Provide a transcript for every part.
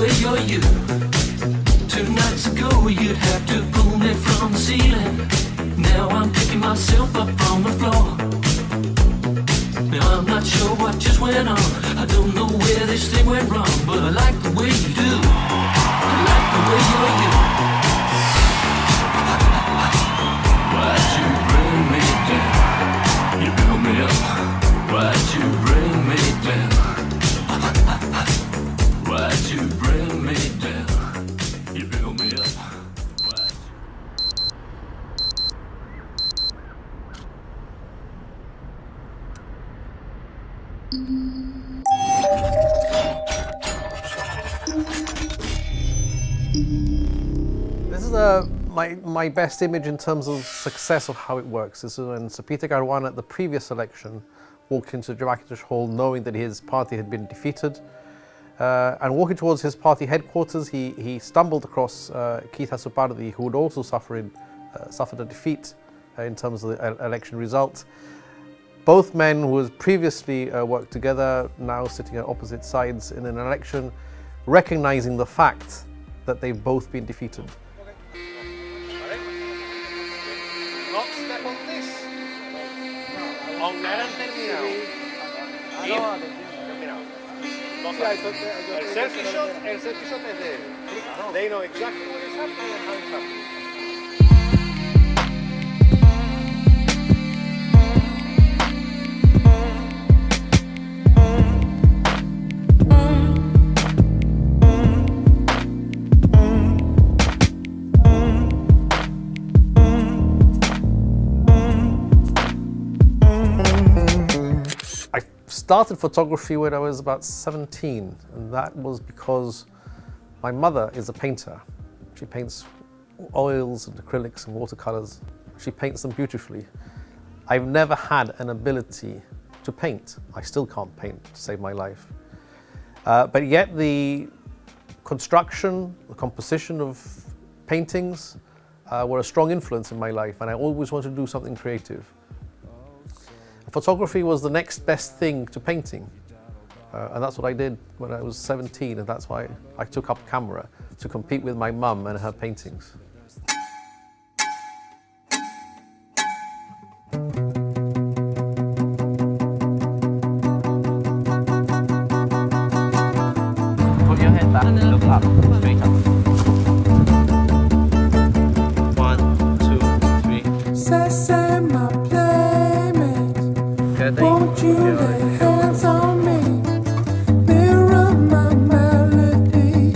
way you're you. 2 nights ago you'd have to pull me from the ceiling. Now I'm picking myself up from the floor. Now I'm not sure what just went on. I don't know where this thing went wrong, but I like the way you do. I like the way you're you. Why'd you bring me down? You built me up. Why'd you bring me down? Why'd you bring me down? You built me up. This is my best image in terms of success of how it works. This is when Sir Peter Caruana at the previous election walked into Javakic Hall knowing that his party had been defeated. And walking towards his party headquarters, he stumbled across Keith Asupardi, who had also suffered a defeat in terms of the election result. Both men who had previously worked together, now sitting at opposite sides in an election, recognizing the fact that they've both been defeated. El selfie shot es de él. They know exactly what is happening and how it's happening. I started photography when I was about 17, and that was because my mother is a painter. She paints oils and acrylics and watercolors. She paints them beautifully. I've never had an ability to paint. I still can't paint to save my life. But yet the construction, the composition of paintings were a strong influence in my life, and I always wanted to do something creative. Photography was the next best thing to painting, and that's what I did when I was 17, and that's why I took up camera to compete with my mum and her paintings. Put your head back and look up, straight up. 1, 2, 3. Won't you lay hands on me? Mirror my melody,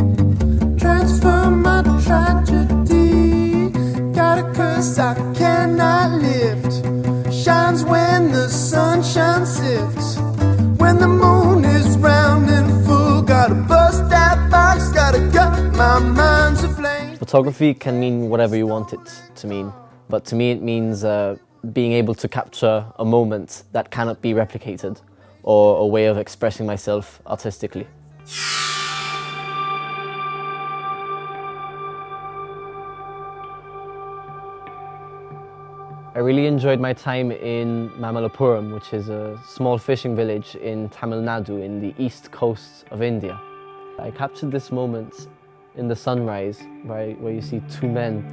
transfer my tragedy. Got a curse I cannot lift. Shines when the sunshine sifts. When the moon is round and full. Gotta bust that box, gotta gut, my mind's aflame. Photography can mean whatever you want it to mean, but to me it means being able to capture a moment that cannot be replicated, or a way of expressing myself artistically. I really enjoyed my time in Mamallapuram, which is a small fishing village in Tamil Nadu in the east coast of India. I captured this moment in the sunrise where you see 2 men,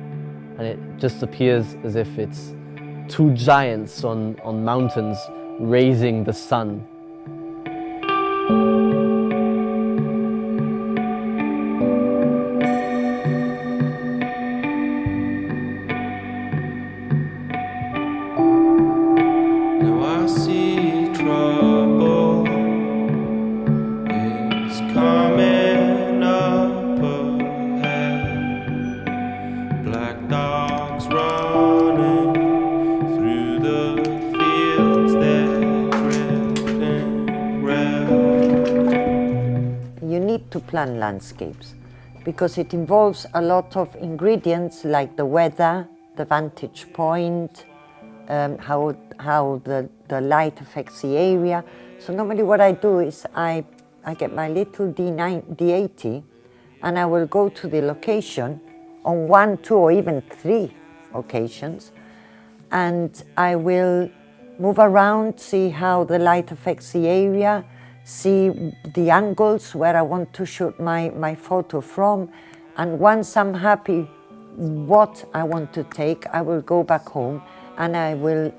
and it just appears as if it's 2 giants on mountains raising the sun. Now I see trouble, it's coming up ahead. Black dogs running through the fields, they're dripping red. You need to plan landscapes because it involves a lot of ingredients like the weather, the vantage point, how the light affects the area. So normally what I do is I get my little D80 and I will go to the location on 1, 2 or even 3 occasions, and I will move around, see how the light affects the area, see the angles where I want to shoot my photo from, and once I'm happy what I want to take, I will go back home and I will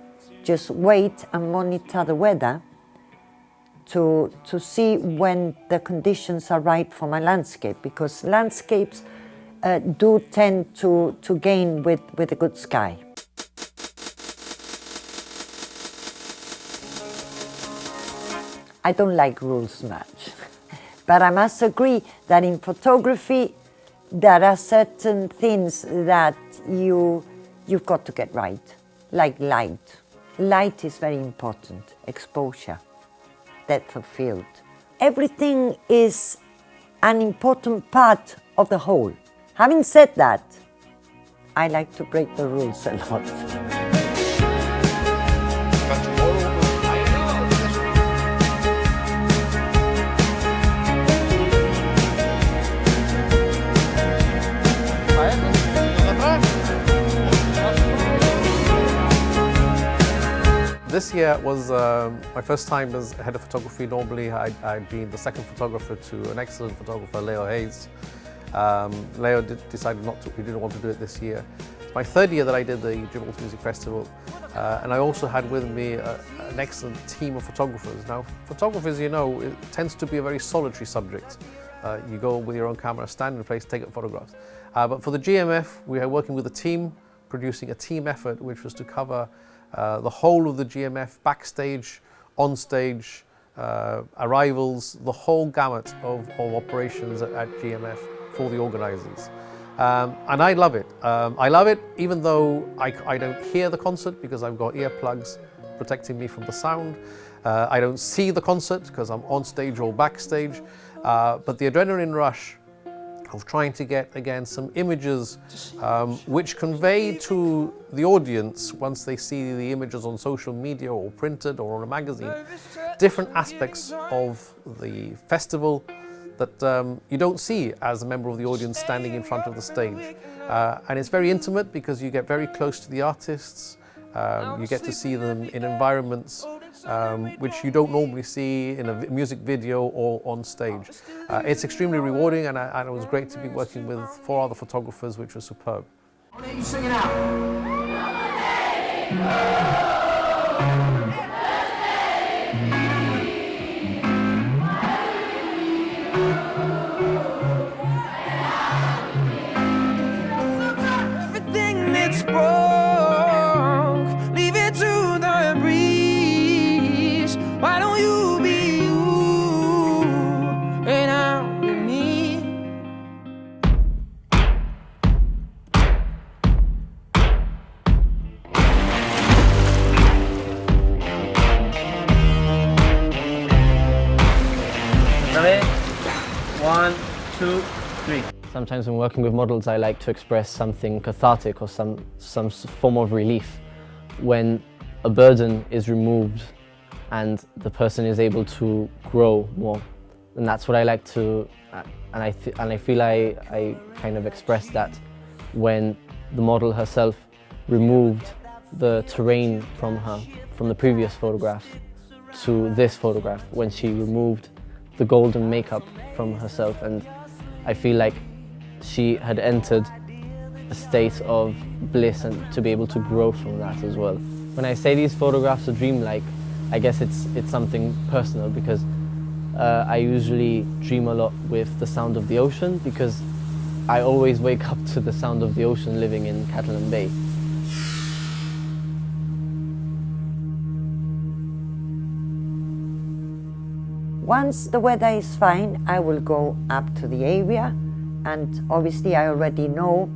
just wait and monitor the weather to see when the conditions are right for my landscape, because landscapes do tend to gain with a good sky. I don't like rules much, but I must agree that in photography there are certain things that you've got to get right, like light. Light is very important, exposure, depth of field. Everything is an important part of the whole. Having said that, I like to break the rules a lot. This year was my first time as head of photography. Normally I'd been the second photographer to an excellent photographer, Leo Hayes. Leo decided he didn't want to do it this year. It's my third year that I did the Gibraltar Music Festival, and I also had with me an excellent team of photographers. Now, photography, as you know, it tends to be a very solitary subject. You go with your own camera, stand in a place, take photographs. But for the GMF, we are working with a team, producing a team effort, which was to cover the whole of the GMF, backstage, on stage, arrivals, the whole gamut of operations at GMF for the organisers. And I love it. I love it even though I don't hear the concert because I've got earplugs protecting me from the sound. I don't see the concert because I'm on stage or backstage. But the adrenaline rush of trying to get, again, some images which convey to the audience, once they see the images on social media or printed or on a magazine, different aspects of the festival that you don't see as a member of the audience standing in front of the stage. And it's very intimate because you get very close to the artists, you get to see them in environments which you don't normally see in a music video or on stage. It's extremely rewarding, and it was great to be working with 4 other photographers, which was superb. I'll let you sing it out. Everything that's broke, leave it to the breeze. Why don't you be you and I'll be me? Ready? 1, 2, 3. Sometimes when working with models, I like to express something cathartic or some form of relief when a burden is removed and the person is able to grow more. And that's what I like to, and I feel I kind of expressed that when the model herself removed the terrain from the previous photograph to this photograph, when she removed the golden makeup from herself, and I feel like she had entered a state of bliss and to be able to grow from that as well. When I say these photographs are dreamlike, I guess it's something personal because I usually dream a lot with the sound of the ocean because I always wake up to the sound of the ocean living in Catalan Bay. Once the weather is fine, I will go up to the area, and obviously I already know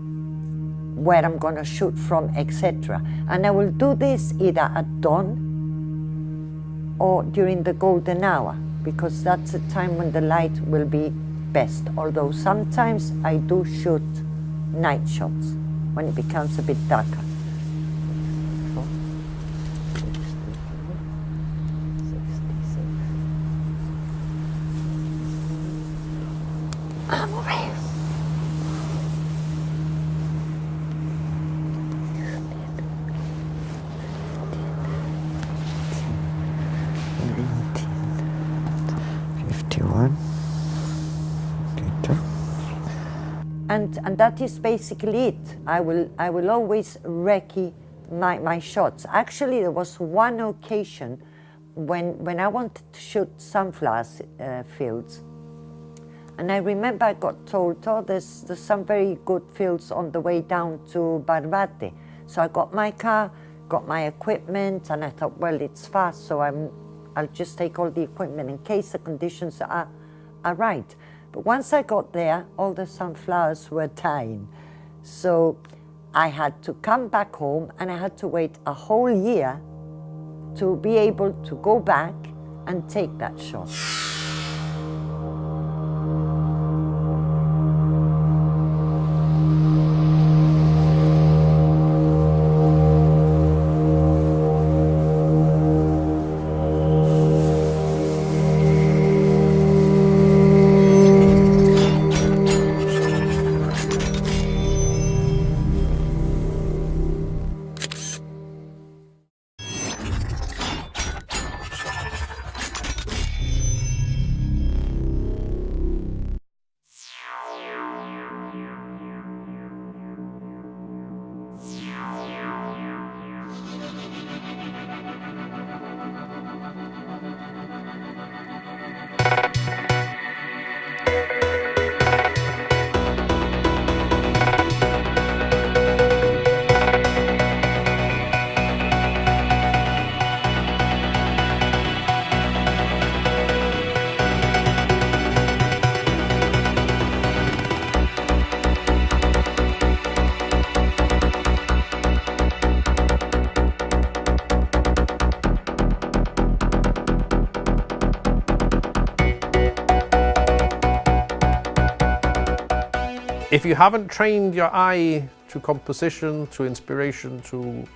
where I'm going to shoot from, etc. And I will do this either at dawn or during the golden hour, because that's the time when the light will be best. Although sometimes I do shoot night shots when it becomes a bit darker. And that is basically it. I will always recce my shots. Actually, there was one occasion when I wanted to shoot sunflower fields, and I remember I got told, oh, there's some very good fields on the way down to Barbate. So I got my car, got my equipment, and I thought, well, it's fast, so I'll just take all the equipment in case the conditions are right. But once I got there, all the sunflowers were dying. So I had to come back home, and I had to wait a whole year to be able to go back and take that shot. If you haven't trained your eye to composition, to inspiration, to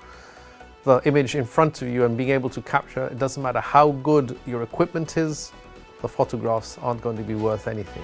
the image in front of you and being able to capture, it doesn't matter how good your equipment is, the photographs aren't going to be worth anything.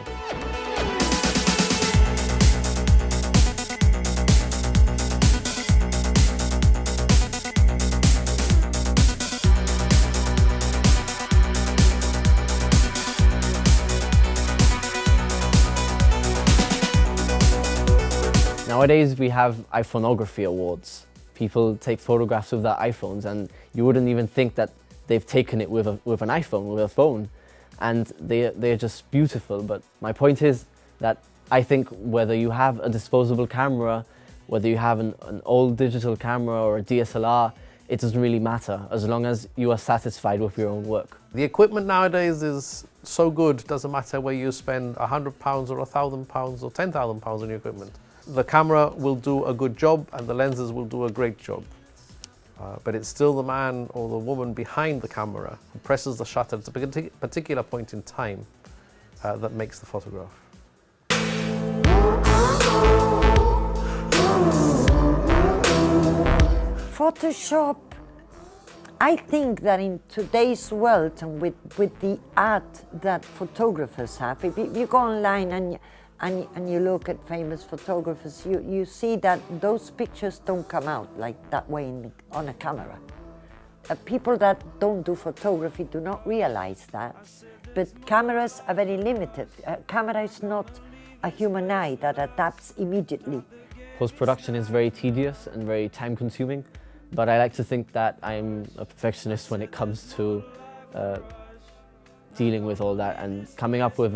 Nowadays we have iPhoneography awards. People take photographs with their iPhones, and you wouldn't even think that they've taken it with an iPhone, with a phone, and they're just beautiful. But my point is that I think whether you have a disposable camera, whether you have an old digital camera or a DSLR, it doesn't really matter as long as you are satisfied with your own work. The equipment nowadays is so good, doesn't matter whether you spend £100 or £1,000 or £10,000 on your equipment. The camera will do a good job and the lenses will do a great job. But it's still the man or the woman behind the camera who presses the shutter at a particular point in time that makes the photograph. Photoshop, I think that in today's world and with the art that photographers have, if you go online and you look at famous photographers, you see that those pictures don't come out like that way on a camera. People that don't do photography do not realize that, but cameras are very limited. A camera is not a human eye that adapts immediately. Post-production is very tedious and very time-consuming, but I like to think that I'm a perfectionist when it comes to dealing with all that and coming up with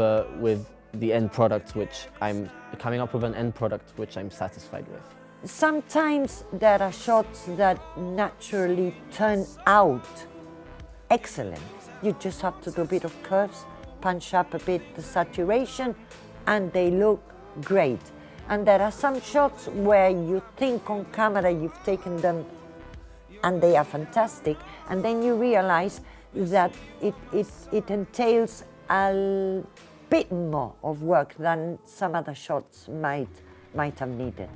the end product, which I'm satisfied with. Sometimes there are shots that naturally turn out excellent. You just have to do a bit of curves, punch up a bit the saturation, and they look great. And there are some shots where you think on camera you've taken them and they are fantastic, and then you realize that it entails a bit more of work than some other shots might have needed.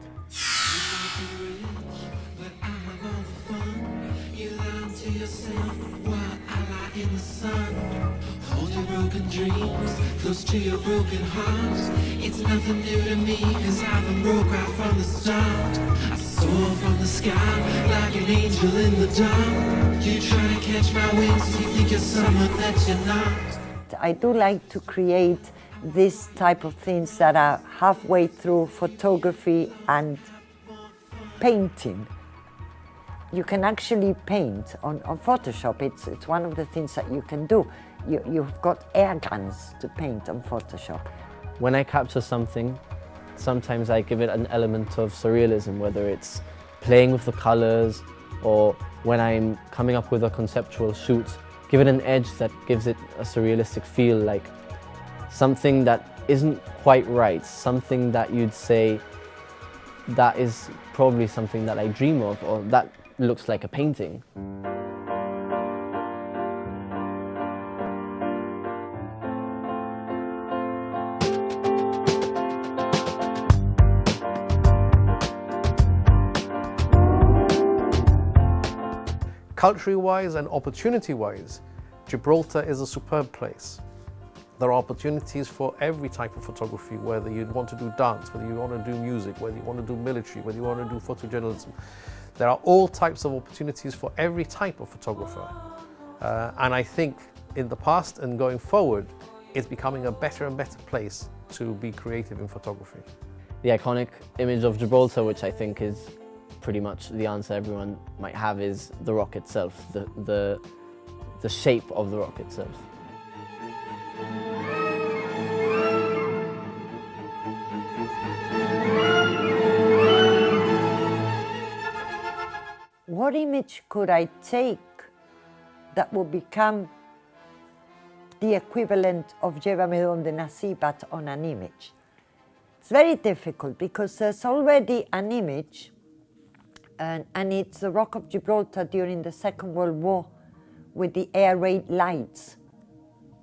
Hold your broken dreams close to your broken heart. It's nothing new to me, cause I've been broke right from the start. I soar from the sky like an angel in the dark. You try to catch my wings, you think you're someone that you're not. I do like to create these type of things that are halfway through photography and painting. You can actually paint on Photoshop. It's one of the things that you can do. You've got air guns to paint on Photoshop. When I capture something, sometimes I give it an element of surrealism, whether it's playing with the colors or when I'm coming up with a conceptual shoot, give it an edge that gives it a surrealistic feel, like something that isn't quite right, something that you'd say that is probably something that I dream of, or that looks like a painting. Culturally-wise and opportunity-wise, Gibraltar is a superb place. There are opportunities for every type of photography, whether you want to do dance, whether you want to do music, whether you want to do military, whether you want to do photojournalism. There are all types of opportunities for every type of photographer. And I think in the past and going forward, it's becoming a better and better place to be creative in photography. The iconic image of Gibraltar, which I think is pretty much the answer everyone might have, is the rock itself, the shape of the rock itself. What image could I take that would become the equivalent of Llévame donde nací, but on an image? It's very difficult because there's already an image, and it's the Rock of Gibraltar during the Second World War with the air raid lights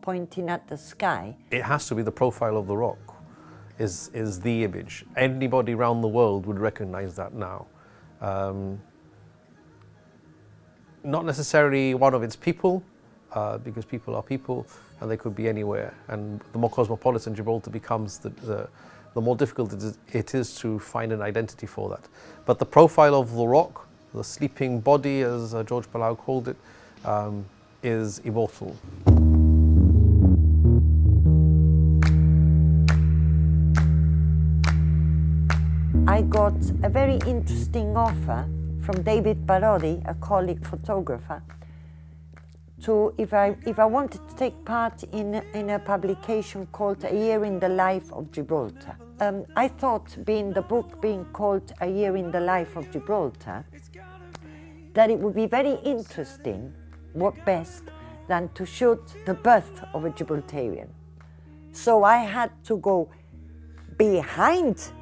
pointing at the sky. It has to be the profile of the rock is the image. Anybody around the world would recognize that now. Not necessarily one of its people, because people are people and they could be anywhere. And the more cosmopolitan Gibraltar becomes, the more difficult it is to find an identity for that. But the profile of the rock, the sleeping body, as George Palau called it, is immortal. I got a very interesting offer from David Parodi, a colleague photographer, to if I wanted to take part in a publication called A Year in the Life of Gibraltar. I thought, the book being called A Year in the Life of Gibraltar, that it would be very interesting, what best, than to shoot the birth of a Gibraltarian. So I had to go behind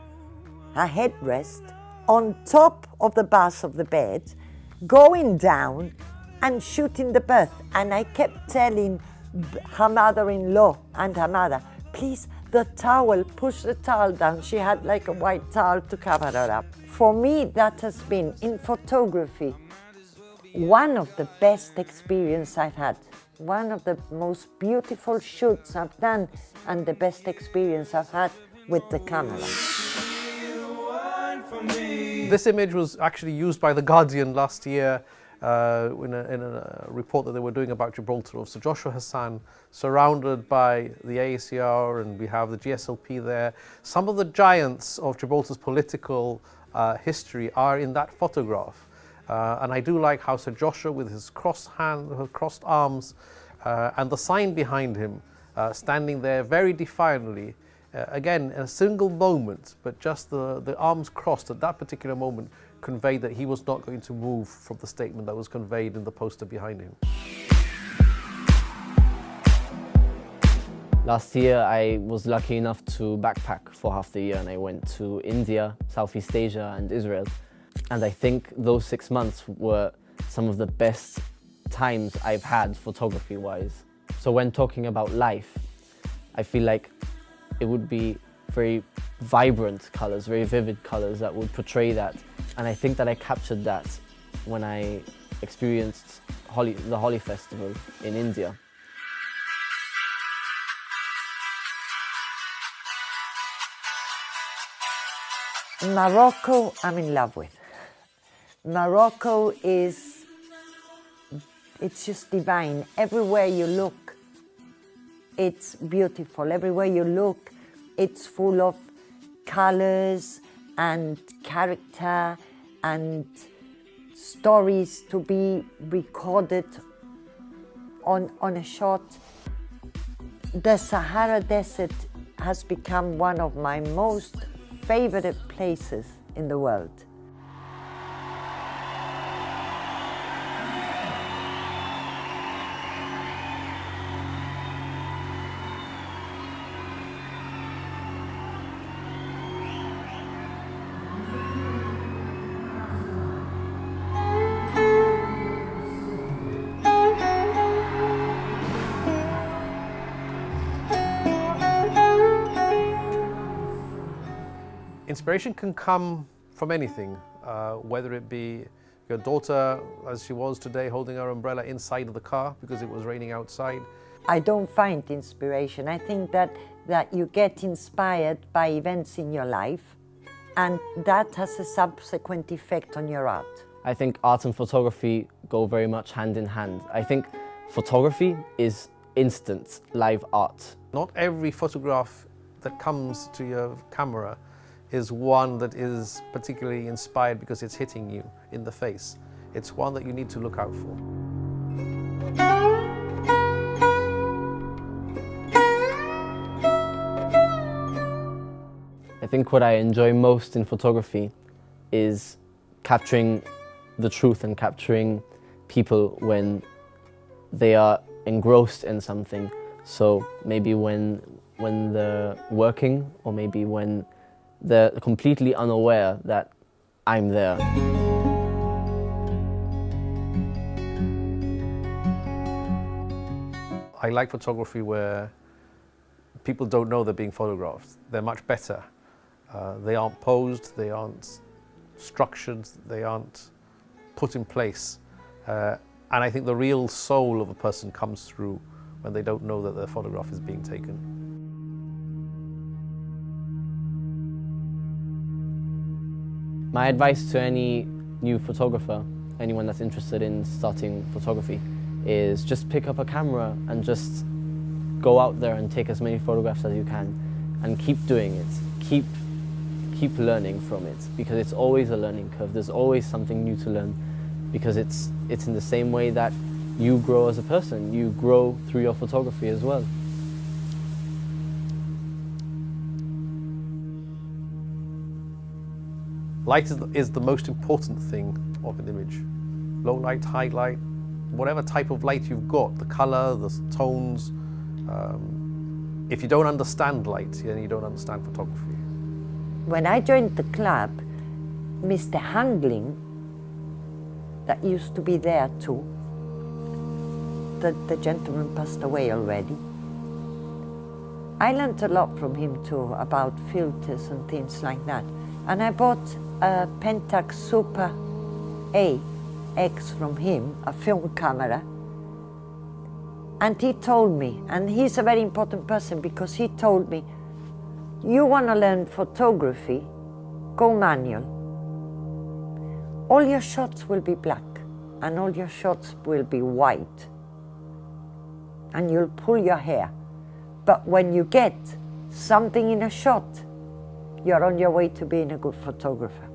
a headrest, on top of the base of the bed, going down and shooting the birth. And I kept telling her mother-in-law and her mother, please, the towel, push the towel down. She had like a white towel to cover her up. For me, that has been, in photography, one of the best experiences I've had. One of the most beautiful shoots I've done, and the best experience I've had with the camera. This image was actually used by The Guardian last year in a report that they were doing about Gibraltar, of Sir Joshua Hassan, surrounded by the AACR, and we have the GSLP there. Some of the giants of Gibraltar's political history are in that photograph. And I do like how Sir Joshua, with his crossed arms, and the sign behind him, standing there very defiantly, again, in a single moment, but just the arms crossed at that particular moment conveyed that he was not going to move from the statement that was conveyed in the poster behind him. Last year I was lucky enough to backpack for half the year, and I went to India, Southeast Asia and Israel. And I think those 6 months were some of the best times I've had photography-wise. So when talking about life, I feel like it would be very vibrant colors, very vivid colors that would portray that. And I think that I captured that when I experienced the Holi Festival in India. Morocco, I'm in love with. Morocco it's just divine. Everywhere you look, it's beautiful. Everywhere you look, it's full of colors and character and stories to be recorded on a shot. The Sahara Desert has become one of my most favorite places in the world. Inspiration can come from anything, whether it be your daughter, as she was today, holding her umbrella inside of the car because it was raining outside. I don't find inspiration. I think that you get inspired by events in your life, and that has a subsequent effect on your art. I think art and photography go very much hand in hand. I think photography is instant live art. Not every photograph that comes to your camera is one that is particularly inspired because it's hitting you in the face. It's one that you need to look out for. I think what I enjoy most in photography is capturing the truth and capturing people when they are engrossed in something. So maybe when they're working, or maybe when they're completely unaware that I'm there. I like photography where people don't know they're being photographed. They're much better. They aren't posed, they aren't structured, they aren't put in place. And I think the real soul of a person comes through when they don't know that their photograph is being taken. My advice to any new photographer, anyone that's interested in starting photography, is just pick up a camera and just go out there and take as many photographs as you can, and keep doing it. Keep learning from it, because it's always a learning curve. There's always something new to learn, because it's in the same way that you grow as a person. You grow through your photography as well. Light is the most important thing of an image. Low light, high light, whatever type of light you've got, the color, the tones. If you don't understand light, then you don't understand photography. When I joined the club, Mr. Hangling, that used to be there too, the gentleman passed away already. I learned a lot from him too about filters and things like that. And I bought a Pentax Super A X from him, a film camera. And he told me, and he's a very important person because he told me, you want to learn photography, go manual. All your shots will be black and all your shots will be white. And you'll pull your hair. But when you get something in a shot, you're on your way to being a good photographer.